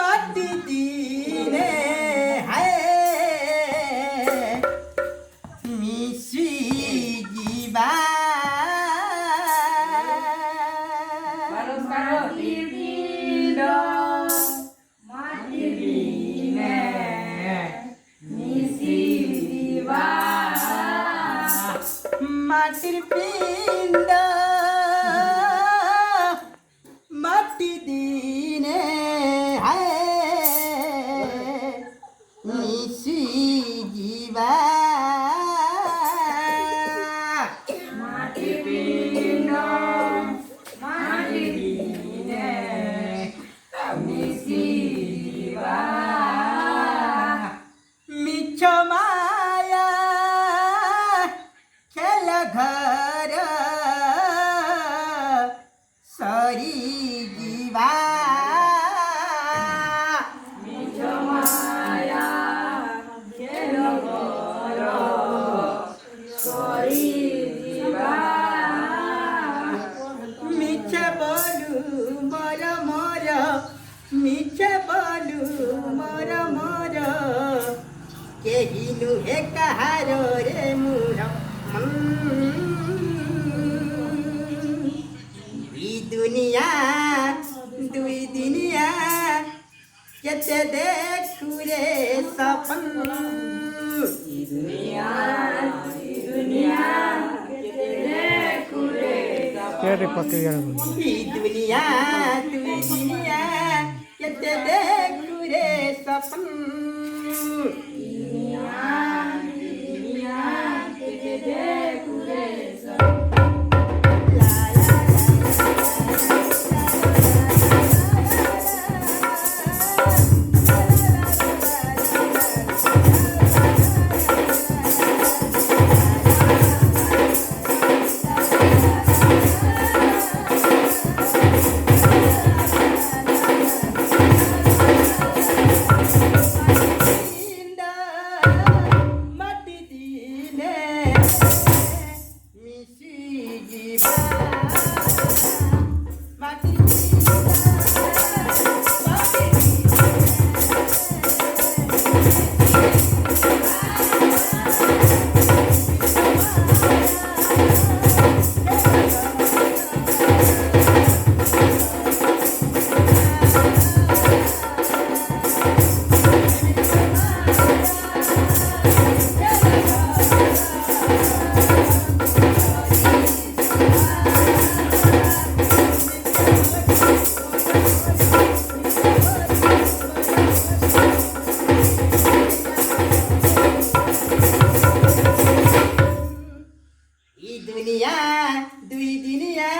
माटी दिने हाय मिसी जीवा মাটির পিণ্ড মাটি দিনে হায় মিশি জীবা মাটির পিণ্ড মাটি দিনে মিশি জীবা মিছ মায়া খেলা ঘর সরি জীবা মিছ মায়া খেল ঘর সরি জীবা মিছে বলু মর মর মিছে বলু মর মর কেহি নুহে কাহার রে মুর দুই দুনিয়া কেতে দেখু রে সপন দুনিয়া দুনিয়া দেখুরে কেটে পকে গেল দুনিয়া দুই দুনিয়া কেতে দেখু রে সপন মাটি দিনে মিশি জীবা মাটি দুনিয়া দুই দুনিয়া